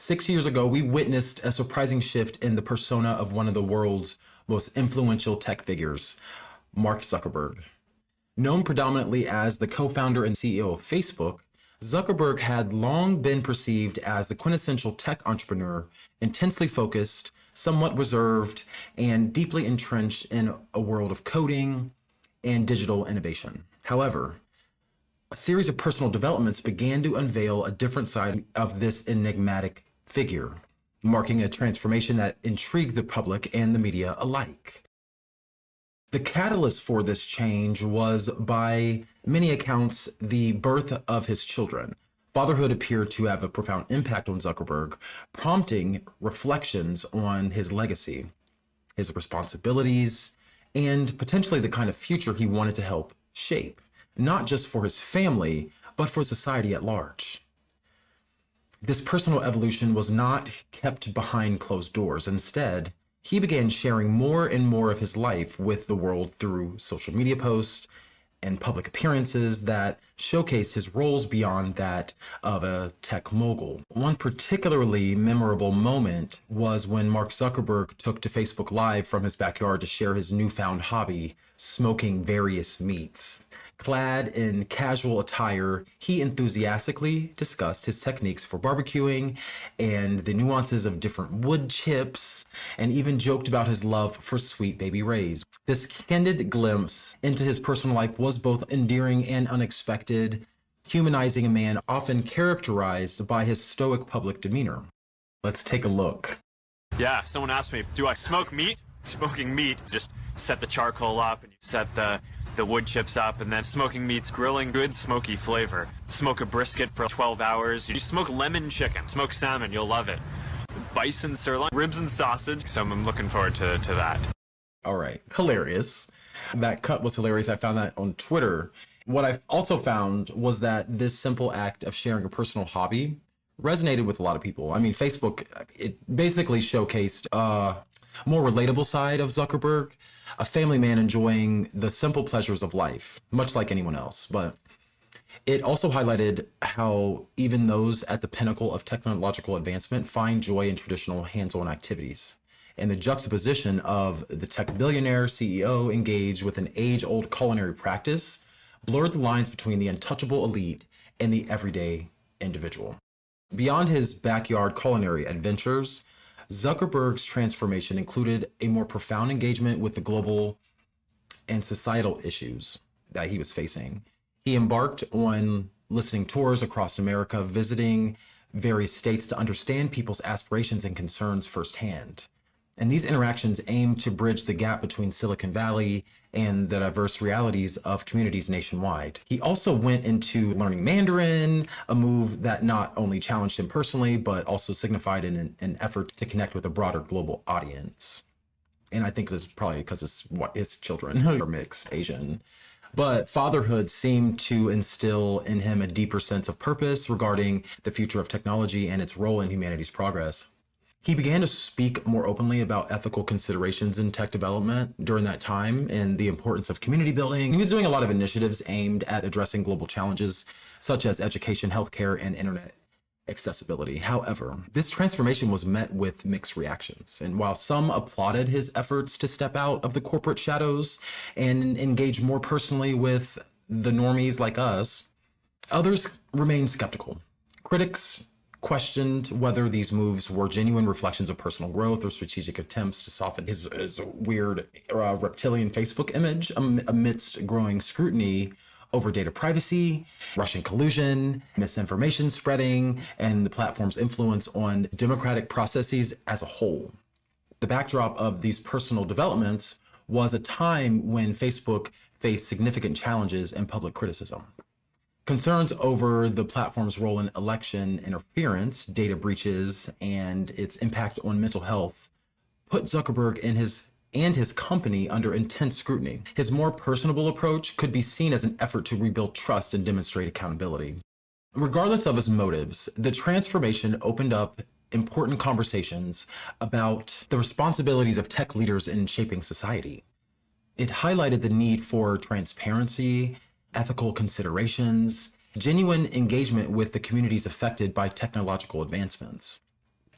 6 years ago, we witnessed a surprising shift in the persona of one of the world's most influential tech figures, Mark Zuckerberg. Known predominantly as the co-founder and CEO of Facebook, Zuckerberg had long been perceived as the quintessential tech entrepreneur, intensely focused, somewhat reserved, and deeply entrenched in a world of coding and digital innovation. However, a series of personal developments began to unveil a different side of this enigmatic figure, marking a transformation that intrigued the public and the media alike. The catalyst for this change was, by many accounts, the birth of his children. Fatherhood appeared to have a profound impact on Zuckerberg, prompting reflections on his legacy, his responsibilities, and potentially the kind of future he wanted to help shape, not just for his family, but for society at large. This personal evolution was not kept behind closed doors. Instead, he began sharing more and more of his life with the world through social media posts and public appearances that showcased his roles beyond that of a tech mogul. One particularly memorable moment was when Mark Zuckerberg took to Facebook Live from his backyard to share his newfound hobby, smoking various meats. Clad in casual attire, he enthusiastically discussed his techniques for barbecuing and the nuances of different wood chips, and even joked about his love for sweet baby rays. This candid glimpse into his personal life was both endearing and unexpected, humanizing a man often characterized by his stoic public demeanor. Let's take a look. Yeah, someone asked me, do I smoke meat? Smoking meat, just set the charcoal up and you set the wood chips up, and then smoking meat's grilling, good smoky flavor. Smoke a brisket for 12 hours. You smoke lemon chicken, smoke salmon, you'll love it. Bison sirloin, ribs and sausage, so I'm looking forward to that. All right, hilarious. That cut was hilarious. I found that on Twitter. What I also found was that this simple act of sharing a personal hobby resonated with a lot of people. I mean, Facebook, it basically showcased a more relatable side of Zuckerberg, a family man enjoying the simple pleasures of life, much like anyone else. But it also highlighted how even those at the pinnacle of technological advancement find joy in traditional hands-on activities. And the juxtaposition of the tech billionaire CEO engaged with an age-old culinary practice blurred the lines between the untouchable elite and the everyday individual. Beyond his backyard culinary adventures, Zuckerberg's transformation included a more profound engagement with the global and societal issues that he was facing. He embarked on listening tours across America, visiting various states to understand people's aspirations and concerns firsthand. And these interactions aimed to bridge the gap between Silicon Valley and the diverse realities of communities nationwide. He also went into learning Mandarin, a move that not only challenged him personally, but also signified an effort to connect with a broader global audience. And I think this is probably because his children are mixed Asian. But fatherhood seemed to instill in him a deeper sense of purpose regarding the future of technology and its role in humanity's progress. He began to speak more openly about ethical considerations in tech development during that time and the importance of community building. He was doing a lot of initiatives aimed at addressing global challenges such as education, healthcare, and internet accessibility. However, this transformation was met with mixed reactions. And while some applauded his efforts to step out of the corporate shadows and engage more personally with the normies like us, others remained skeptical. Critics questioned whether these moves were genuine reflections of personal growth or strategic attempts to soften his weird reptilian Facebook image amidst growing scrutiny over data privacy, Russian collusion, misinformation spreading, and the platform's influence on democratic processes as a whole. The backdrop of these personal developments was a time when Facebook faced significant challenges and public criticism. Concerns over the platform's role in election interference, data breaches, and its impact on mental health put Zuckerberg and his company under intense scrutiny. His more personable approach could be seen as an effort to rebuild trust and demonstrate accountability. Regardless of his motives, the transformation opened up important conversations about the responsibilities of tech leaders in shaping society. It highlighted the need for transparency, ethical considerations, genuine engagement with the communities affected by technological advancements.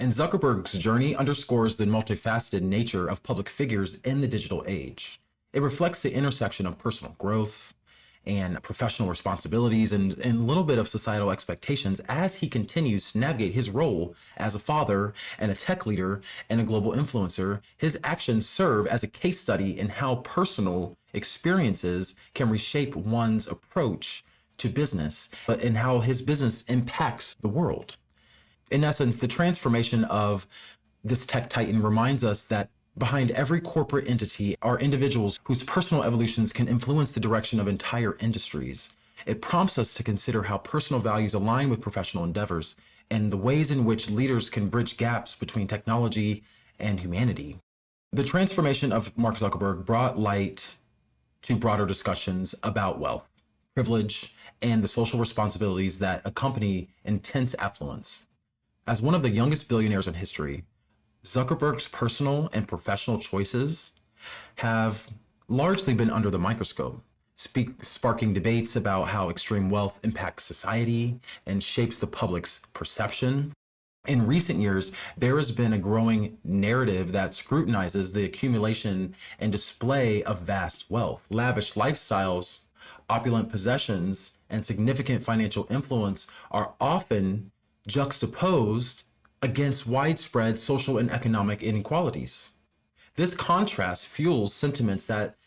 And Zuckerberg's journey underscores the multifaceted nature of public figures in the digital age. It reflects the intersection of personal growth and professional responsibilities and a little bit of societal expectations as he continues to navigate his role as a father and a tech leader and a global influencer. His actions serve as a case study in how personal experiences can reshape one's approach to business, but in how his business impacts the world. In essence, the transformation of this tech titan reminds us that behind every corporate entity are individuals whose personal evolutions can influence the direction of entire industries. It prompts us to consider how personal values align with professional endeavors and the ways in which leaders can bridge gaps between technology and humanity. The transformation of Mark Zuckerberg brought light to broader discussions about wealth, privilege, and the social responsibilities that accompany intense affluence. As one of the youngest billionaires in history, Zuckerberg's personal and professional choices have largely been under the microscope, sparking debates about how extreme wealth impacts society and shapes the public's perception. In recent years, there has been a growing narrative that scrutinizes the accumulation and display of vast wealth. Lavish lifestyles, opulent possessions, and significant financial influence are often juxtaposed against widespread social and economic inequalities. This contrast fuels sentiments that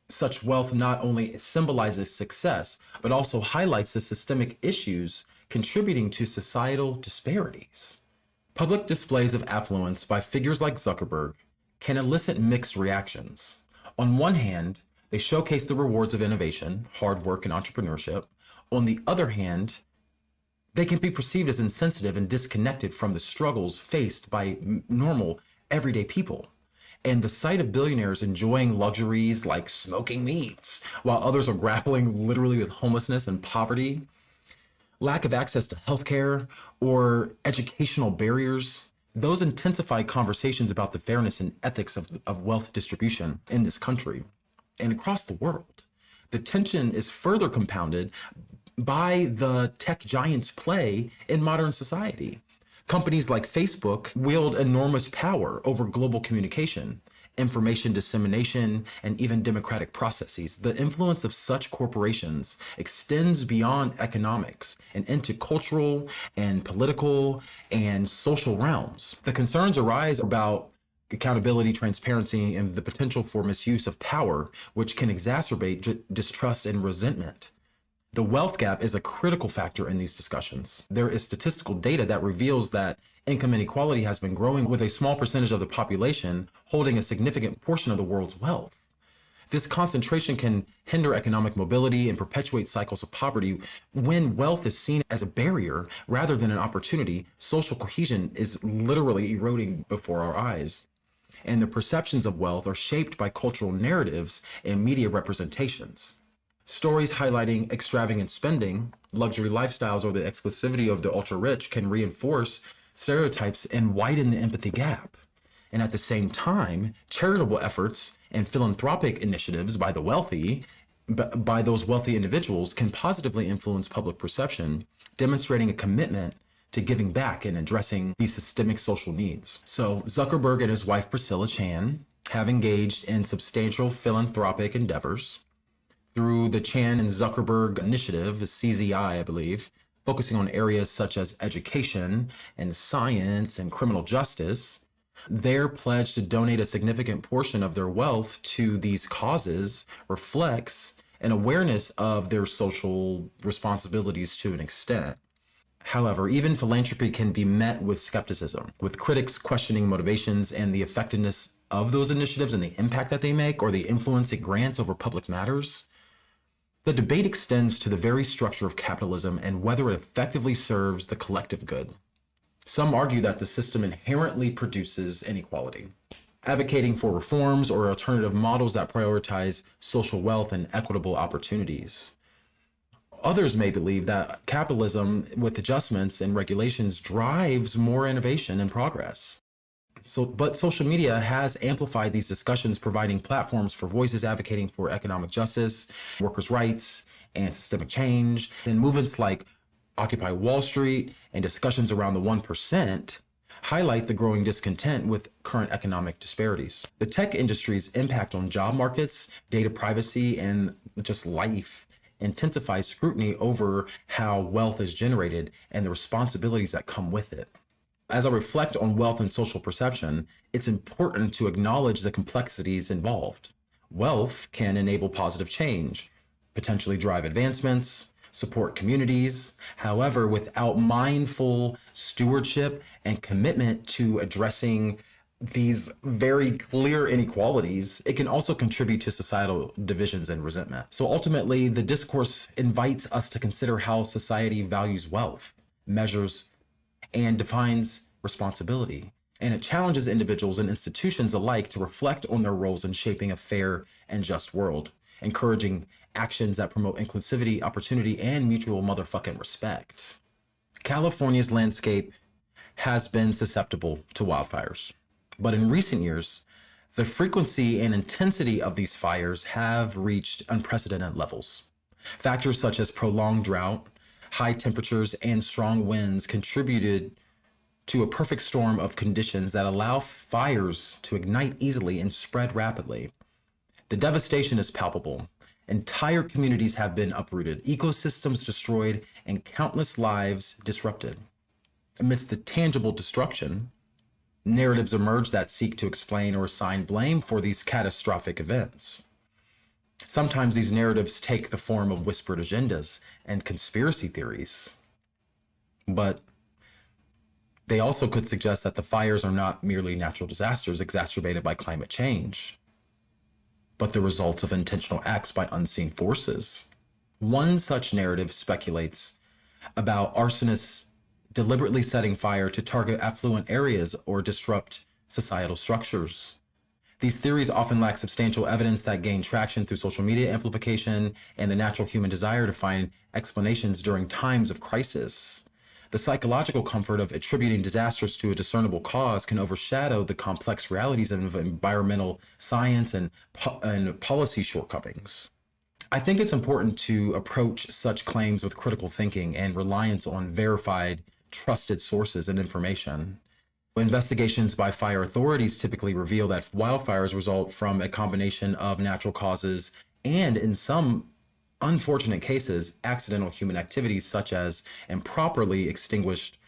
such wealth not only symbolizes success, but also highlights the systemic issues contributing to societal disparities. Public displays of affluence by figures like Zuckerberg can elicit mixed reactions. On one hand, they showcase the rewards of innovation, hard work, and entrepreneurship. On the other hand, they can be perceived as insensitive and disconnected from the struggles faced by normal, everyday people. And the sight of billionaires enjoying luxuries like smoking meats, while others are grappling literally with homelessness and poverty, lack of access to healthcare, or educational barriers, those intensify conversations about the fairness and ethics of wealth distribution in this country and across the world. The tension is further compounded by the tech giants' play in modern society. Companies like Facebook wield enormous power over global communication, information dissemination, and even democratic processes. The influence of such corporations extends beyond economics and into cultural and political and social realms. The concerns arise about accountability, transparency, and the potential for misuse of power, which can exacerbate distrust and resentment. The wealth gap is a critical factor in these discussions. There is statistical data that reveals that income inequality has been growing, with a small percentage of the population holding a significant portion of the world's wealth. This concentration can hinder economic mobility and perpetuate cycles of poverty. When wealth is seen as a barrier rather than an opportunity, social cohesion is literally eroding before our eyes. And the perceptions of wealth are shaped by cultural narratives and media representations. Stories highlighting extravagant spending, luxury lifestyles, or the exclusivity of the ultra-rich can reinforce stereotypes and widen the empathy gap. And at the same time, charitable efforts and philanthropic initiatives by those wealthy individuals can positively influence public perception, demonstrating a commitment to giving back and addressing these systemic social needs. So Zuckerberg and his wife Priscilla Chan have engaged in substantial philanthropic endeavors through the Chan and Zuckerberg Initiative, CZI, I believe, focusing on areas such as education and science and criminal justice. Their pledge to donate a significant portion of their wealth to these causes reflects an awareness of their social responsibilities to an extent. However, even philanthropy can be met with skepticism, with critics questioning motivations and the effectiveness of those initiatives and the impact that they make or the influence it grants over public matters. The debate extends to the very structure of capitalism and whether it effectively serves the collective good. Some argue that the system inherently produces inequality, advocating for reforms or alternative models that prioritize social wealth and equitable opportunities. Others may believe that capitalism, with adjustments and regulations, drives more innovation and progress. But social media has amplified these discussions, providing platforms for voices advocating for economic justice, workers' rights, and systemic change. And movements like Occupy Wall Street and discussions around the 1% highlight the growing discontent with current economic disparities. The tech industry's impact on job markets, data privacy, and just life intensifies scrutiny over how wealth is generated and the responsibilities that come with it. As I reflect on wealth and social perception, it's important to acknowledge the complexities involved. Wealth can enable positive change, potentially drive advancements, support communities. However, without mindful stewardship and commitment to addressing these very clear inequalities, it can also contribute to societal divisions and resentment. So ultimately, the discourse invites us to consider how society values wealth, measures, and defines responsibility. And it challenges individuals and institutions alike to reflect on their roles in shaping a fair and just world, encouraging actions that promote inclusivity, opportunity, and mutual motherfucking respect. California's landscape has been susceptible to wildfires, but in recent years, the frequency and intensity of these fires have reached unprecedented levels. Factors such as prolonged drought, high temperatures, and strong winds contributed to a perfect storm of conditions that allow fires to ignite easily and spread rapidly. The devastation is palpable. Entire communities have been uprooted, ecosystems destroyed, and countless lives disrupted. Amidst the tangible destruction, narratives emerge that seek to explain or assign blame for these catastrophic events. Sometimes these narratives take the form of whispered agendas and conspiracy theories. But they also could suggest that the fires are not merely natural disasters exacerbated by climate change, but the results of intentional acts by unseen forces. One such narrative speculates about arsonists deliberately setting fire to target affluent areas or disrupt societal structures. These theories often lack substantial evidence that gain traction through social media amplification and the natural human desire to find explanations during times of crisis. The psychological comfort of attributing disasters to a discernible cause can overshadow the complex realities of environmental science and policy shortcomings. I think it's important to approach such claims with critical thinking and reliance on verified, trusted sources and information. Investigations by fire authorities typically reveal that wildfires result from a combination of natural causes and, in some unfortunate cases, accidental human activities such as improperly extinguished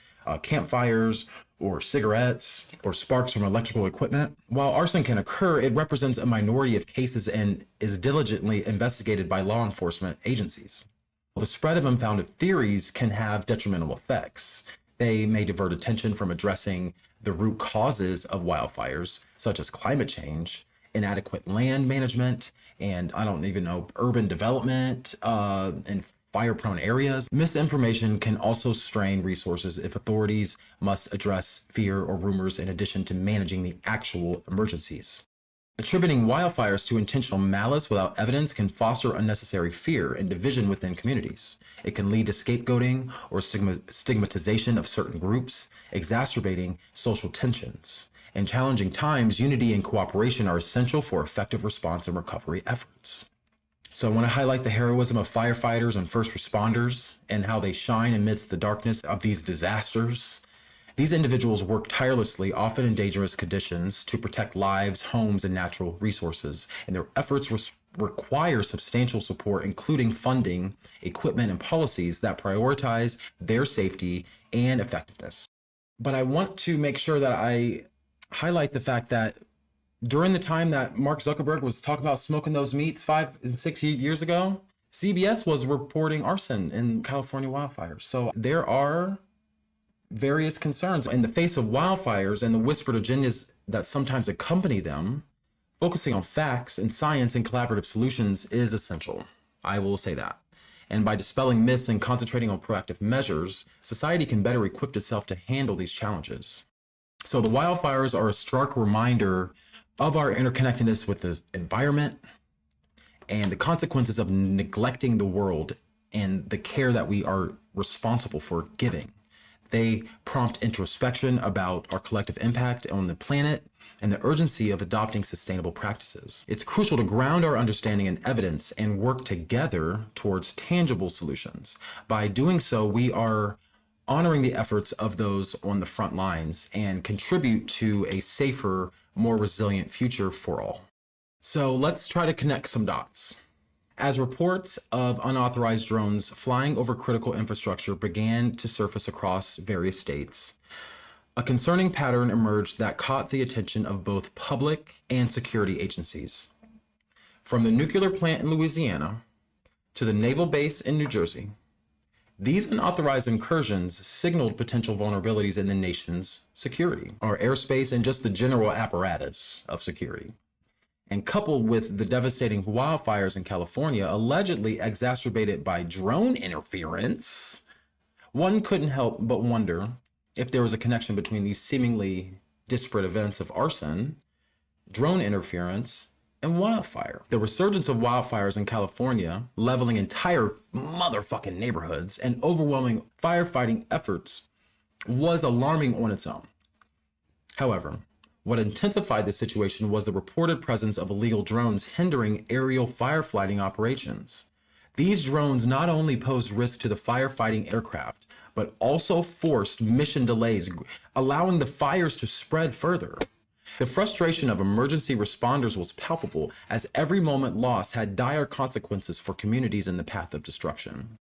campfires or cigarettes or sparks from electrical equipment. While arson can occur, it represents a minority of cases and is diligently investigated by law enforcement agencies. The spread of unfounded theories can have detrimental effects. They may divert attention from addressing the root causes of wildfires, such as climate change, inadequate land management, and urban development in fire-prone areas. Misinformation can also strain resources if authorities must address fear or rumors in addition to managing the actual emergencies. Attributing wildfires to intentional malice without evidence can foster unnecessary fear and division within communities. It can lead to scapegoating or stigmatization of certain groups, exacerbating social tensions. In challenging times, unity and cooperation are essential for effective response and recovery efforts. So I want to highlight the heroism of firefighters and first responders and how they shine amidst the darkness of these disasters. These individuals work tirelessly, often in dangerous conditions, to protect lives, homes, and natural resources, and their efforts require substantial support, including funding, equipment, and policies that prioritize their safety and effectiveness. But I want to make sure that I highlight the fact that during the time that Mark Zuckerberg was talking about smoking those meats 5 and 6 years ago, CBS was reporting arson in California wildfires. So there are various concerns in the face of wildfires and the whispered agendas that sometimes accompany them. Focusing on facts and science and collaborative solutions is essential. I will say that. And by dispelling myths and concentrating on proactive measures, society can better equip itself to handle these challenges. So the wildfires are a stark reminder of our interconnectedness with the environment and the consequences of neglecting the world and the care that we are responsible for giving. They prompt introspection about our collective impact on the planet and the urgency of adopting sustainable practices. It's crucial to ground our understanding in evidence and work together towards tangible solutions. By doing so, we are honoring the efforts of those on the front lines and contribute to a safer, more resilient future for all. So let's try to connect some dots. As reports of unauthorized drones flying over critical infrastructure began to surface across various states, a concerning pattern emerged that caught the attention of both public and security agencies. From the nuclear plant in Louisiana to the naval base in New Jersey, these unauthorized incursions signaled potential vulnerabilities in the nation's security, our airspace, and just the general apparatus of security. And coupled with the devastating wildfires in California, allegedly exacerbated by drone interference, one couldn't help but wonder if there was a connection between these seemingly disparate events of arson, drone interference, and wildfire. The resurgence of wildfires in California, leveling entire motherfucking neighborhoods and overwhelming firefighting efforts, was alarming on its own. However, what intensified the situation was the reported presence of illegal drones hindering aerial firefighting operations. These drones not only posed risk to the firefighting aircraft, but also forced mission delays, allowing the fires to spread further. The frustration of emergency responders was palpable, as every moment lost had dire consequences for communities in the path of destruction.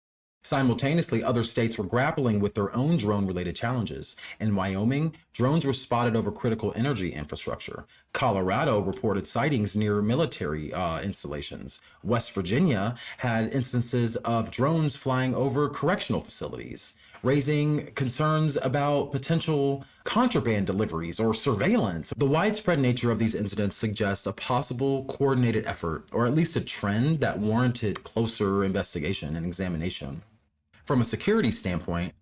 Simultaneously, other states were grappling with their own drone-related challenges. In Wyoming, drones were spotted over critical energy infrastructure. Colorado reported sightings near military installations. West Virginia had instances of drones flying over correctional facilities, raising concerns about potential contraband deliveries or surveillance. The widespread nature of these incidents suggests a possible coordinated effort, or at least a trend that warranted closer investigation and examination. From a security standpoint,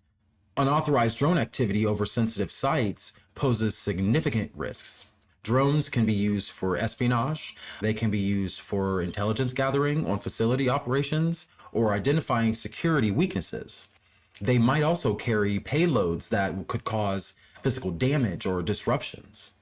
unauthorized drone activity over sensitive sites poses significant risks. Drones can be used for espionage, they can be used for intelligence gathering on facility operations, or identifying security weaknesses. They might also carry payloads that could cause physical damage or disruptions.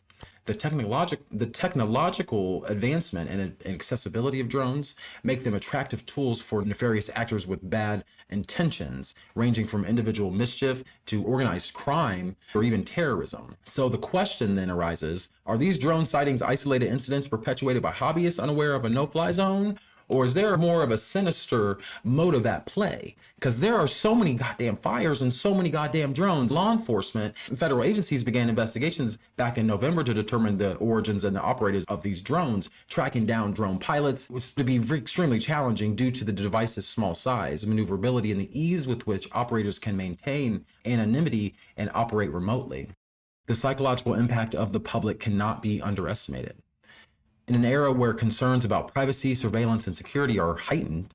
The technological advancement and accessibility of drones make them attractive tools for nefarious actors with bad intentions, ranging from individual mischief to organized crime or even terrorism. So the question then arises, are these drone sightings isolated incidents perpetuated by hobbyists unaware of a no-fly zone? Or is there more of a sinister motive at play? Because there are so many goddamn fires and so many goddamn drones. Law enforcement and federal agencies began investigations back in November to determine the origins and the operators of these drones. Tracking down drone pilots was to be extremely challenging due to the device's small size, maneuverability, and the ease with which operators can maintain anonymity and operate remotely. The psychological impact of the public cannot be underestimated. In an era where concerns about privacy, surveillance, and security are heightened,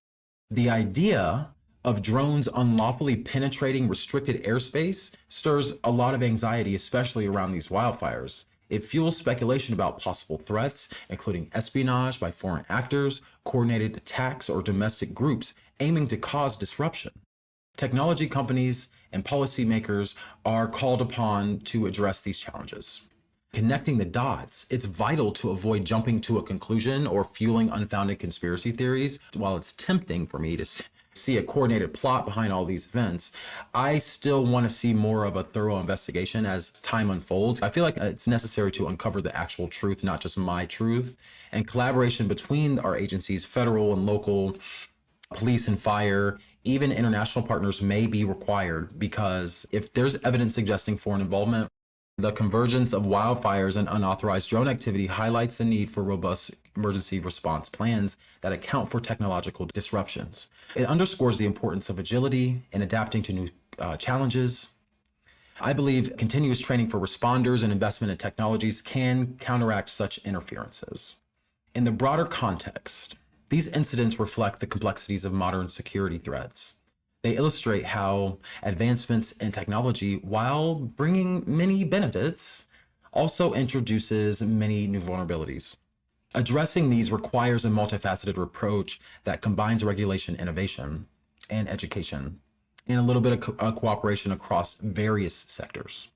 the idea of drones unlawfully penetrating restricted airspace stirs a lot of anxiety, especially around these wildfires. It fuels speculation about possible threats, including espionage by foreign actors, coordinated attacks, or domestic groups aiming to cause disruption. Technology companies and policymakers are called upon to address these challenges. Connecting the dots, it's vital to avoid jumping to a conclusion or fueling unfounded conspiracy theories. While it's tempting for me to see a coordinated plot behind all these events, I still want to see more of a thorough investigation as time unfolds. I feel like it's necessary to uncover the actual truth, not just my truth, and collaboration between our agencies, federal and local, police and fire, even international partners may be required, because if there's evidence suggesting foreign involvement, the convergence of wildfires and unauthorized drone activity highlights the need for robust emergency response plans that account for technological disruptions. It underscores the importance of agility in adapting to new challenges. I believe continuous training for responders and investment in technologies can counteract such interferences. In the broader context, these incidents reflect the complexities of modern security threats. They illustrate how advancements in technology, while bringing many benefits, also introduces many new vulnerabilities. Addressing these requires a multifaceted approach that combines regulation, innovation, and education, and a little bit of cooperation across various sectors.